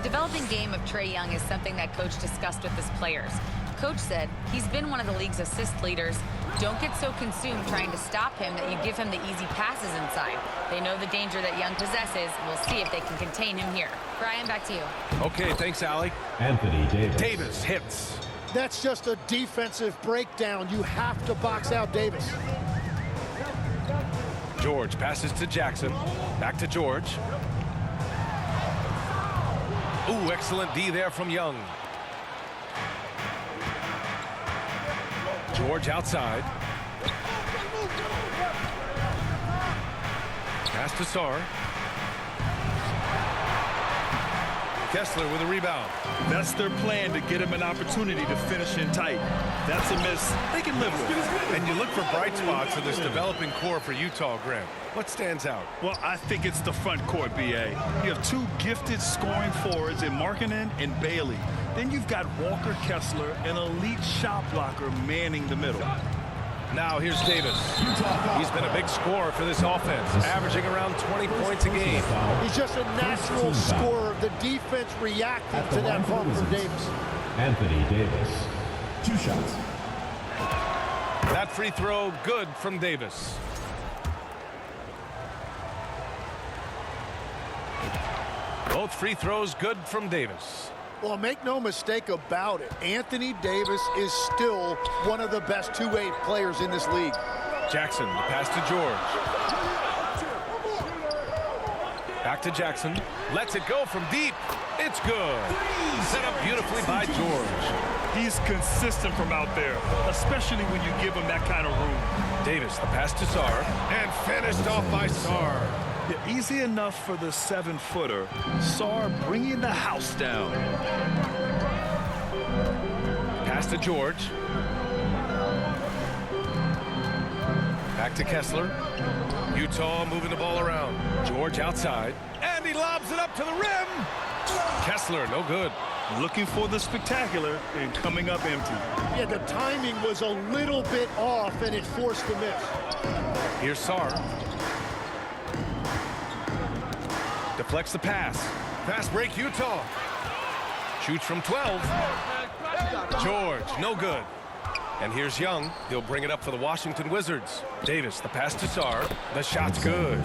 developing game of Trae Young is something that Coach discussed with his players. Coach said he's been one of the league's assist leaders. Don't get so consumed trying to stop him that you give him the easy passes inside. They know the danger that Young possesses. We'll see if they can contain him here. Brian, back to you. Okay, thanks, Allie. Anthony Davis. Davis hits. That's just a defensive breakdown. You have to box out Davis. George passes to Jackson. Back to George. Ooh, excellent D there from Young. George outside. Pass to Sarr. Kessler with a rebound. That's their plan, to get him an opportunity to finish in tight. That's a miss they can live with. And you look for bright spots in this developing core for Utah, Graham. What stands out? Well, I think it's the front court, B.A. You have two gifted scoring forwards in Markkanen and Bailey. Then you've got Walker Kessler, an elite shot blocker, manning the middle. Now here's Davis. He's been a big scorer for this offense, averaging around 20 points a game. He's just a natural scorer. The defense reacted to that bump from Davis. Anthony Davis. 2 shots. That free throw good from Davis. Both free throws good from Davis. Well, make no mistake about it. Anthony Davis is still one of the best two-way players in this league. Jackson, the pass to George. Back to Jackson. Lets it go from deep. It's good. Set up beautifully by George. He's consistent from out there, especially when you give him that kind of room. Davis, the pass to Sarr. And finished off by Sarr. Yeah, easy enough for the 7-footer. Sarr bringing the house down. Pass to George. Back to Kessler. Utah moving the ball around. George outside. And he lobs it up to the rim. Kessler, no good. Looking for the spectacular and coming up empty. Yeah, the timing was a little bit off, and it forced the miss. Here's Sarr. Deflects the pass. Fast break, Utah. Shoots from 12. George, no good. And here's Young. He'll bring it up for the Washington Wizards. Davis, the pass to Sarr. The shot's good.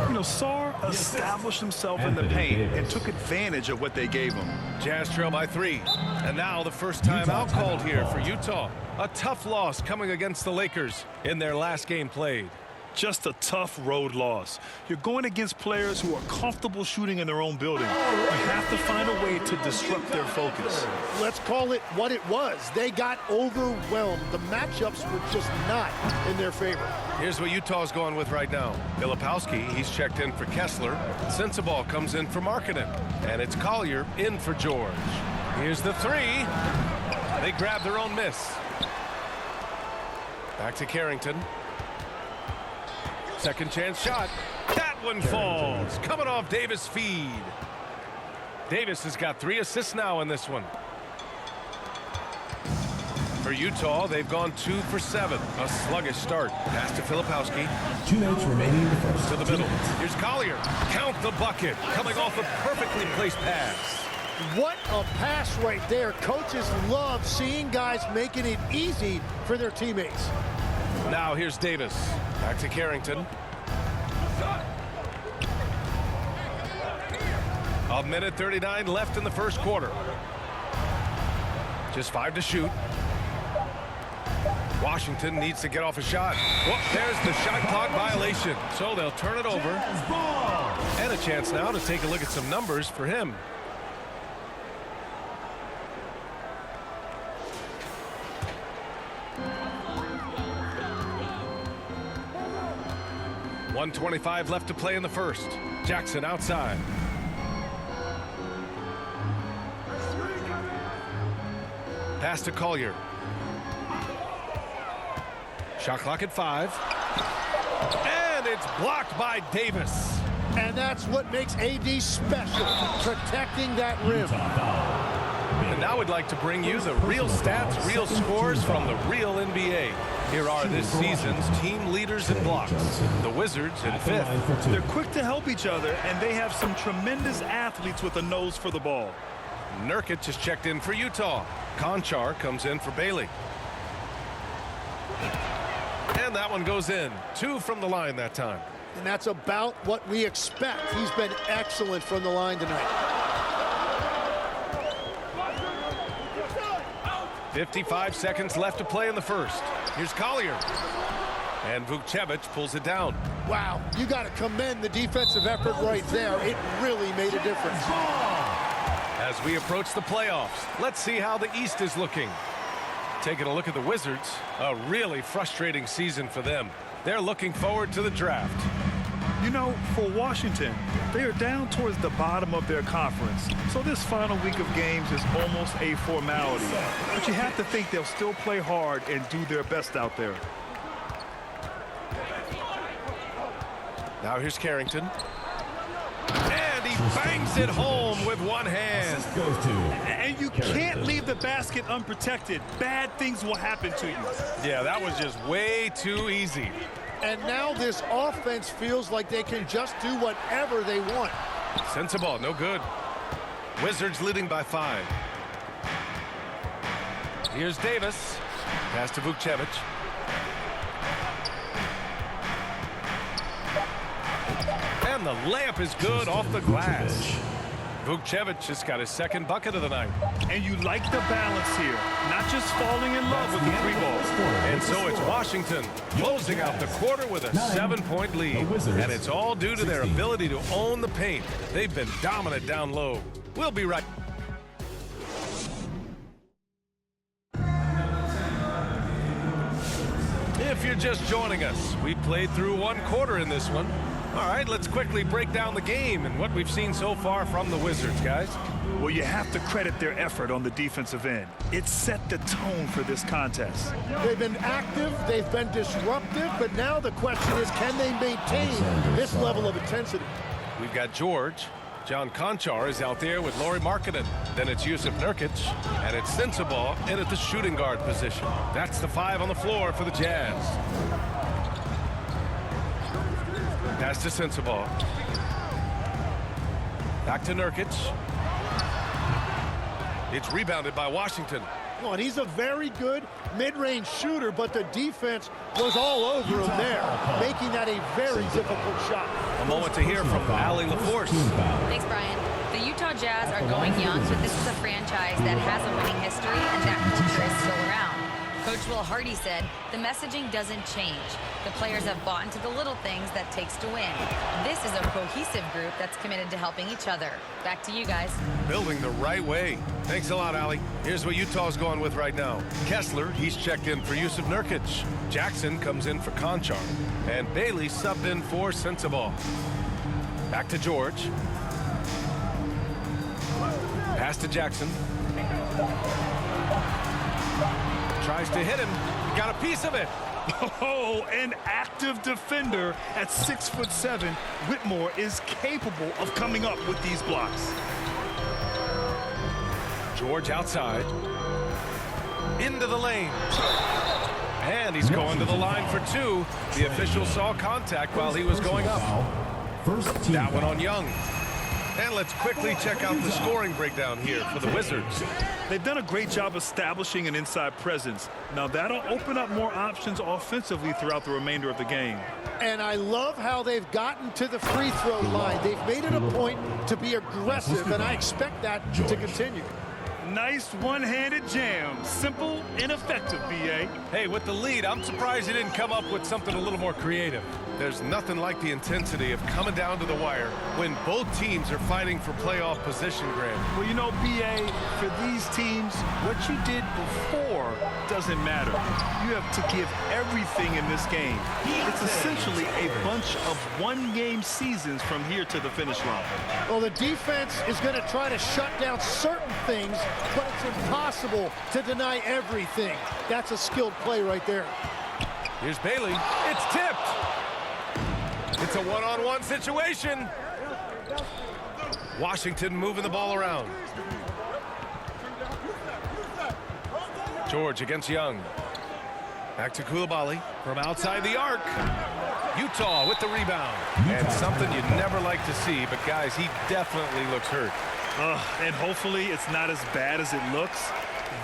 You know, Sarr established himself in the paint and took advantage of what they gave him. Jazz trail by 3. And now the first time out called here for Utah. A tough loss coming against the Lakers in their last game played. Just a tough road loss. You're going against players who are comfortable shooting in their own building. You have to find a way to disrupt their focus. Let's call it what it was. They got overwhelmed. The matchups were just not in their favor. Here's what Utah's going with right now. Filipowski, he's checked in for Kessler. Sensabaugh comes in for Markkanen. And it's Collier in for George. Here's the 3. They grab their own miss. Back to Carrington. Second chance shot. That one falls. Coming off Davis' feed. Davis has got 3 assists now in this one. For Utah, they've gone 2 for 7. A sluggish start. Pass to Filipowski. 2 minutes remaining in the first. To the middle. Here's Collier. Count the bucket. Coming off a perfectly placed pass. What a pass right there. Coaches love seeing guys making it easy for their teammates. Now here's Davis. Back to Carrington. A minute 39 left in the first quarter. Just 5 to shoot. Washington needs to get off a shot. Well, there's the shot clock violation. So they'll turn it over. And a chance now to take a look at some numbers for him. .125 left to play in the first. Jackson outside. Pass to Collier. Shot clock at 5. And it's blocked by Davis. And that's what makes AD special, protecting that rim. And now we'd like to bring you the real stats, real scores from the real NBA. Here are this season's team leaders in blocks. The Wizards in 5th. They're quick to help each other, and they have some tremendous athletes with a nose for the ball. Nurkic has checked in for Utah. Konchar comes in for Bailey. And that one goes in. 2 from the line that time. And that's about what we expect. He's been excellent from the line tonight. 55 seconds left to play in the first. Here's Collier. And Vukcevic pulls it down. Wow, you got to commend the defensive effort right there. It really made a difference. As we approach the playoffs, let's see how the East is looking. Taking a look at the Wizards, a really frustrating season for them. They're looking forward to the draft. You know, for Washington, they are down towards the bottom of their conference. So this final week of games is almost a formality. But you have to think they'll still play hard and do their best out there. Now here's Carrington. And he bangs it home with one hand. Goes to And you can't leave the basket unprotected. Bad things will happen to you. Yeah, that was just way too easy. And now this offense feels like they can just do whatever they want. Sensabaugh, no good. Wizards leading by 5. Here's Davis. Pass to Vukcevic. And the layup is good off the glass. Vukcevic just got his second bucket of the night. And you like the balance here. Not just falling in love with the 3 balls. And so it's Washington closing out the quarter with a 7-point lead. And it's all due to their ability to own the paint. They've been dominant down low. We'll be right. If you're just joining us, we played through 1 quarter in this one. All right, let's quickly break down the game and what we've seen so far from the Wizards, guys. Well, you have to credit their effort on the defensive end. It set the tone for this contest. They've been active, they've been disruptive, but now the question is, can they maintain this level of intensity? We've got George. John Konchar is out there with Lauri Markkanen. Then it's Jusuf Nurkic, and it's Sensabaugh in at the shooting guard position. That's the 5 on the floor for the Jazz. Pass to Sensabaugh. Back to Nurkic. It's rebounded by Washington. Oh, and he's a very good mid-range shooter, but the defense was all over him there, making that a very difficult shot. A moment to hear from Allie LaForce. Thanks, Brian. The Utah Jazz are going young, but this is a franchise that has a winning history, and that culture is still around. Coach Will Hardy said, the messaging doesn't change. The players have bought into the little things that takes to win. This is a cohesive group that's committed to helping each other. Back to you guys. Building the right way. Thanks a lot, Allie. Here's what Utah's going with right now. Kessler, he's checked in for Jusuf Nurkic. Jackson comes in for Konchar. And Bailey subbed in for Sensabaugh. Back to George. Pass to Jackson. Tries to hit him. Got a piece of it. Oh, an active defender at 6'7". Whitmore is capable of coming up with these blocks. George outside. Into the lane. And he's going to the line for 2. The official saw contact while he was going up. That one on Young. And let's quickly check out the scoring breakdown here for the Wizards. They've done a great job establishing an inside presence. Now that'll open up more options offensively throughout the remainder of the game. And I love how they've gotten to the free throw line. They've made it a point to be aggressive, and I expect that to continue. Nice one-handed jam. Simple and effective, B.A. Hey, with the lead, I'm surprised he didn't come up with something a little more creative. There's nothing like the intensity of coming down to the wire when both teams are fighting for playoff position, Graham. Well, you know, B.A., for these teams, what you did before doesn't matter. You have to give everything in this game. It's essentially a bunch of one-game seasons from here to the finish line. Well, the defense is going to try to shut down certain things, but it's impossible to deny everything. That's a skilled play right there. Here's Bailey. It's tipped. It's a one-on-one situation. Washington moving the ball around. George against Young. Back to Coulibaly from outside the arc. Utah with the rebound. And something you never like to see, but guys, he definitely looks hurt. And hopefully it's not as bad as it looks.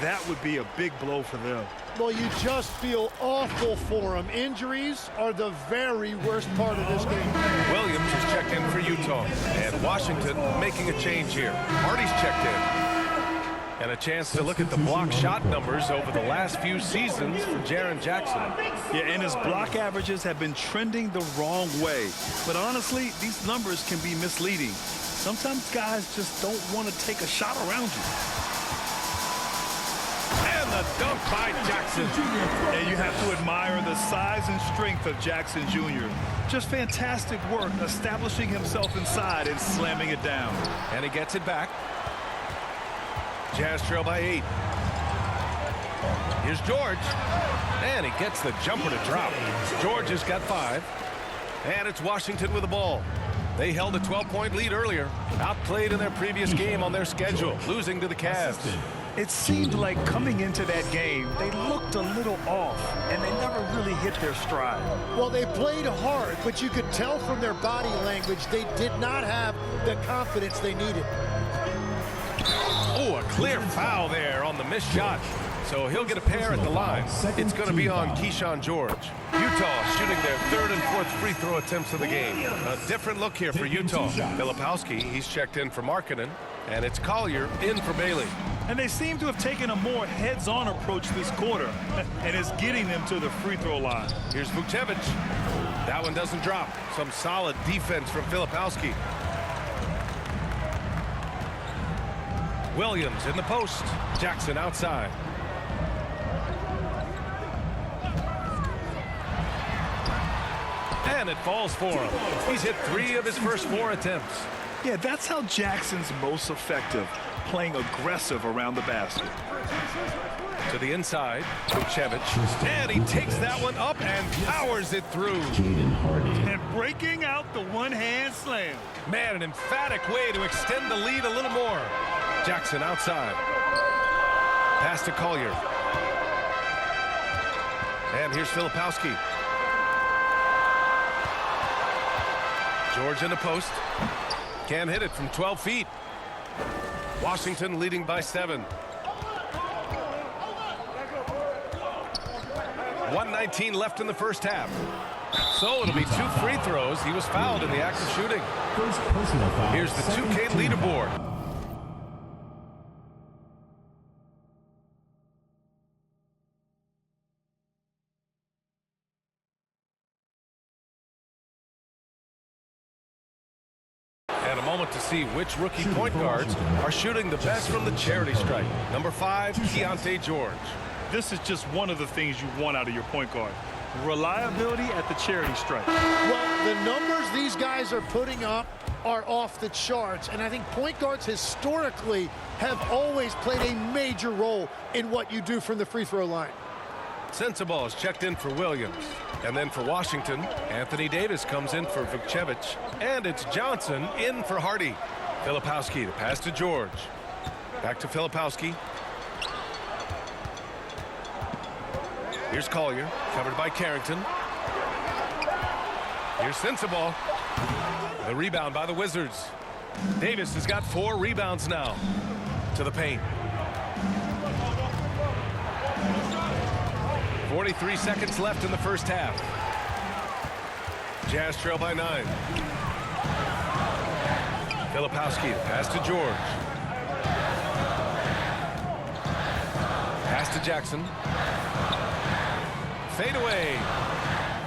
That would be a big blow for them. Well, you just feel awful for him. Injuries are the very worst part of this game. Williams is checked in for Utah. And Washington making a change here. Hardy's checked in. And a chance to look at the block shot numbers over the last few seasons for Jaren Jackson. Yeah, and his block averages have been trending the wrong way. But honestly, these numbers can be misleading. Sometimes guys just don't want to take a shot around you. And the dunk by Jackson. And you have to admire the size and strength of Jackson Jr. Just fantastic work establishing himself inside and slamming it down. And he gets it back. Jazz trail by 8. Here's George. And he gets the jumper to drop. George has got 5. And it's Washington with the ball. They held a 12-point lead earlier. Outplayed in their previous game on their schedule, losing to the Cavs. It seemed like coming into that game, they looked a little off, and they never really hit their stride. Well, they played hard, but you could tell from their body language they did not have the confidence they needed. Oh, a clear foul there on the missed shot. So he'll get a pair at the line. It's going to be on Keyshawn George. Utah shooting their 3rd and 4th free throw attempts of the game. A different look here for Utah. Filipowski, he's checked in for Markkanen. And it's Collier in for Bailey. And they seem to have taken a more heads-on approach this quarter, and it's getting them to the free throw line. Here's Vukcevic. That one doesn't drop. Some solid defense from Filipowski. Williams in the post. Jackson outside. And it falls for him. He's hit 3 of his first 4 attempts. Yeah, that's how Jackson's most effective, playing aggressive around the basket. To the inside, Vukcevic. And he takes that one up and powers it through. And breaking out the one-hand slam. Man, an emphatic way to extend the lead a little more. Jackson outside. Pass to Collier. And here's Filipowski. George in the post. Can't hit it from 12 feet. Washington leading by 7. 1:19 left in the first half. So it'll be 2 free throws. He was fouled in the act of shooting. Here's the 2K leaderboard. And a moment to see which rookie point guards are shooting the best from the charity stripe. Number 5, Keontae George. This is just one of the things you want out of your point guard. Reliability at the charity stripe. Well, the numbers these guys are putting up are off the charts, and I think point guards historically have always played a major role in what you do from the free throw line. Sensabaugh is checked in for Williams. And then for Washington, Anthony Davis comes in for Vukcevic. And it's Johnson in for Hardy. Filipowski, the pass to George. Back to Filipowski. Here's Collier, covered by Carrington. Here's Sensabaugh. The rebound by the Wizards. Davis has got 4 rebounds now. To the paint. 43 seconds left in the first half. Jazz trail by 9. Filipowski, the pass to George. Pass to Jackson. Fade away.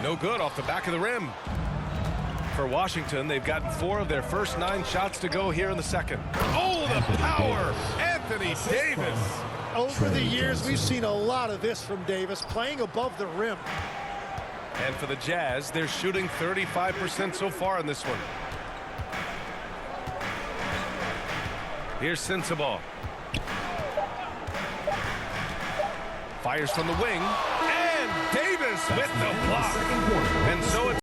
No good off the back of the rim. For Washington, they've gotten 4 of their first 9 shots to go here in the second. Oh, the power! Anthony Davis. Over the years, we've seen a lot of this from Davis, playing above the rim. And for the Jazz, they're shooting 35% so far in this one. Here's Sensabaugh. Fires from the wing. And Davis with the block. And so it's